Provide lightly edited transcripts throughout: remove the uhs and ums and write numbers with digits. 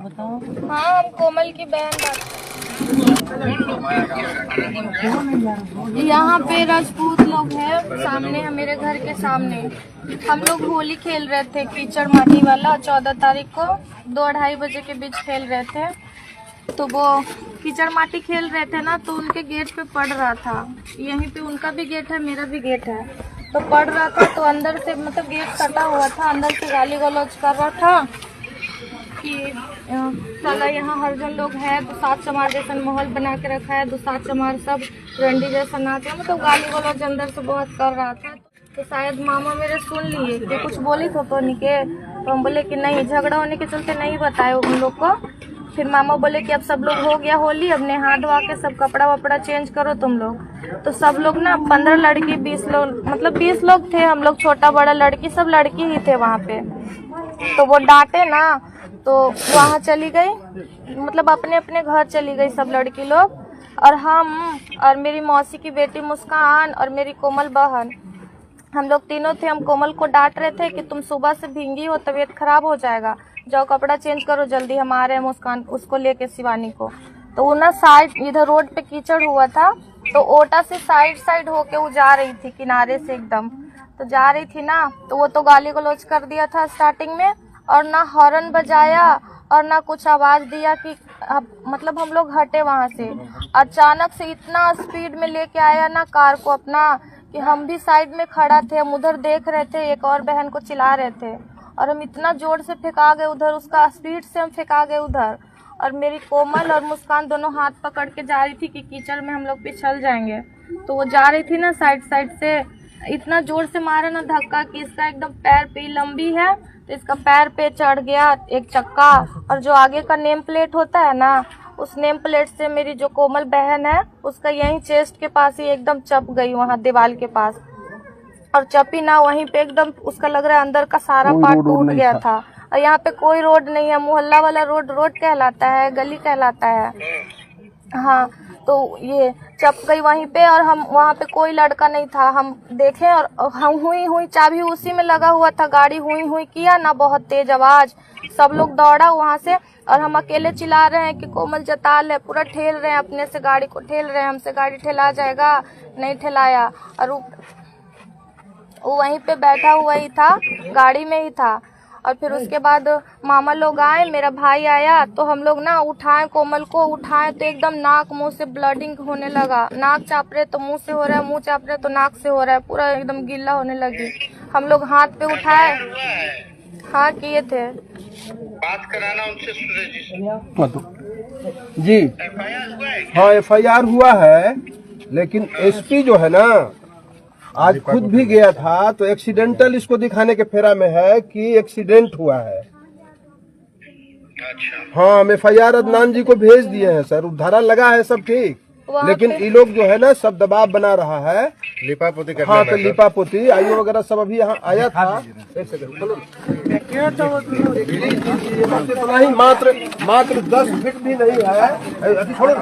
बताओ। हाँ, हम कोमल की बहन बात। यहाँ पे राजपूत लोग हैं, सामने है मेरे घर के सामने। हम लोग होली खेल रहे थे, कीचड़ माटी वाला, 14 तारीख को 2-2:30 बजे के बीच खेल रहे थे। तो वो कीचड़ माटी खेल रहे थे ना, तो उनके गेट पे पड़ रहा था। यहीं पे उनका भी गेट है, मेरा भी गेट है, तो पड़ रहा था। तो अंदर से मतलब गेट कटा हुआ था, अंदर से गाली गलौज कर रहा था कि साला यहाँ हरजन लोग है, तो 7 चमार जैसा माहौल बना के रखा है, तो 7 चमार सब रंडी जैसा नाचे, मतलब गाली गलौज अंदर से बहुत कर रहा था। तो शायद मामा मेरे सुन लिए कि कुछ बोली तो के, तो हम बोले कि नहीं, झगड़ा होने के चलते नहीं बताए उन लोग को। फिर मामा बोले कि अब सब लोग हो गया होली, अब नहा धोआ के सब कपड़ा वपड़ा चेंज करो तुम लोग। तो सब लोग ना 15 लड़की 20 लोग, मतलब 20 लोग थे हम लोग, छोटा बड़ा लड़की सब लड़की ही थे वहाँ पे। तो वो डांटे ना, तो वहाँ चली गई, मतलब अपने अपने घर चली गई सब लड़की लोग। और हम और मेरी मौसी की बेटी मुस्कान और मेरी कोमल बहन, हम लोग तीनों थे। हम कोमल को डांट रहे थे कि तुम सुबह से भींगी हो, तबीयत खराब हो जाएगा, जाओ कपड़ा चेंज करो जल्दी, हम आ रहे हैं मुस्कान उसको लेके शिवानी को। तो वो ना साइड इधर रोड पे कीचड़ हुआ था, तो ओटा से साइड होके वो जा रही थी किनारे से एकदम, तो जा रही थी ना, तो वो तो गाली गलौज कर दिया था स्टार्टिंग में, और ना हॉर्न बजाया और ना कुछ आवाज दिया कि मतलब हम लोग हटे वहां से। अचानक से इतना स्पीड में लेके आया ना कार को अपना, कि हम भी साइड में खड़ा थे, हम उधर देख रहे थे, एक और बहन को चिल्ला रहे थे, और हम इतना जोर से फेंका गए उधर, उसका स्पीड से हम फेंका गए उधर। और मेरी कोमल और मुस्कान दोनों हाथ पकड़ के जा रही थी कि कीचड़ में हम लोग पिछल जाएंगे। तो वो जा रही थी ना साइड से, इतना जोर से मारा ना धक्का कि इसका एकदम पैर पे, लंबी है तो इसका पैर पे चढ़ गया एक चक्का, और जो आगे का नेम प्लेट होता है ना, उस नेम प्लेट से मेरी जो कोमल बहन है उसका यहीं चेस्ट के पास ही एकदम चप गई, वहाँ दीवार के पास। और चपी ना वहीं पे एकदम, उसका लग रहा है अंदर का सारा पार्ट टूट गया था। और यहाँ पे कोई रोड नहीं है, मोहल्ला वाला रोड कहलाता है, गली कहलाता है। हाँ, तो ये चप गई वहीं पे, और हम वहाँ पे कोई लड़का नहीं था, हम देखे और हम हुई चाबी उसी में लगा हुआ था, गाड़ी हुई किया ना, बहुत तेज आवाज, सब लोग दौड़ा वहाँ से, और हम अकेले चिल्ला रहे हैं कि कोमल जताल है, पूरा ठेल रहे हैं, अपने से गाड़ी को ठेल रहे हैं, हमसे गाड़ी ठेला जाएगा, नहीं ठेलाया। और वो वहीं पे बैठा हुआ ही था, गाड़ी में ही था। और फिर उसके बाद मामा लोग आए, मेरा भाई आया, तो हम लोग ना उठाए कोमल को, उठाए तो एकदम नाक मुंह से ब्लडिंग होने लगा, नाक चाप रहे तो मुंह से हो रहा है, मुंह चाप रहे तो नाक से हो रहा है, पूरा एकदम गीला होने लगी। हम लोग हाथ पे उठाए, हाँ किए थे, बात कराना उनसे सूरज जी। हाँ, FIR हुआ है, लेकिन SP जो है ना, आज खुद भी गया था, तो एक्सीडेंटल इसको दिखाने के फेरा में है कि एक्सीडेंट हुआ है। अच्छा। हाँ, हम FIR अदनान जी को भेज दिए हैं सर, धारा लगा है सब ठीक, लेकिन ये लोग जो है ना सब दबाव बना रहा है, लिपापोती करने। हाँ, तो लिपापोती आयु वगैरह सब अभी यहाँ आया था। एक सेकंड नहीं, मात्र 10 फीट भी नहीं है, अभी छोड़ो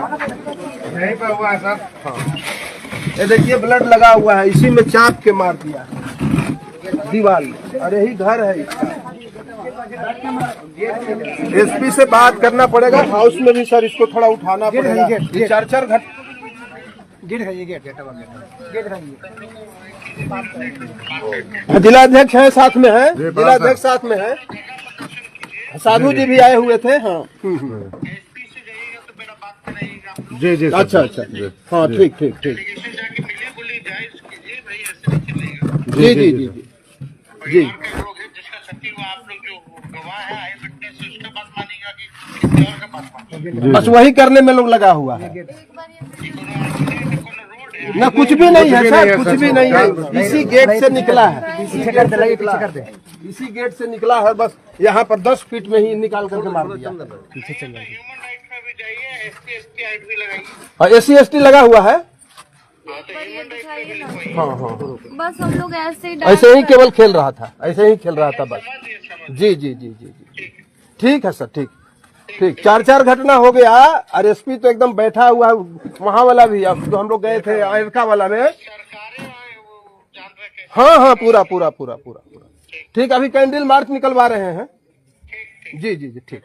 यहीं पर हुआ है सर। हाँ, ये देखिए ब्लड लगा हुआ है, इसी में चाप के मार दिया दीवार में, और यही घर है इसका। SP से बात करना पड़ेगा, हाउस में भी सर इसको थोड़ा उठाना पड़ेगा। ये 4 घट जिलाध्यक्ष है साथ में है, जिलाध्यक्ष साथ में है, साधु जी भी आए हुए थे। हाँ जी, अच्छा, हाँ, ठीक। जी। बस वही करने में लोग लगा हुआ है, ना कुछ भी नहीं है सर, कुछ भी नहीं है, इसी गेट से निकला है, इसी गेट से निकला है, बस यहाँ पर 10 फीट में ही निकाल करके मार दिया। पीछे चल रहा है, और SC/ST लगा हुआ है। हाँ, बस हम लोग ऐसे ही केवल खेल रहा था, बस। जी। ठीक है सर, ठीक। 4 घटना हो गया, और SP तो एकदम बैठा हुआ है, वहाँ वाला भी, अब तो हम लोग गए थे अमेरिका वाला में। हाँ, पूरा। ठीक, अभी कैंडल मार्च निकलवा रहे हैं। जी, ठीक।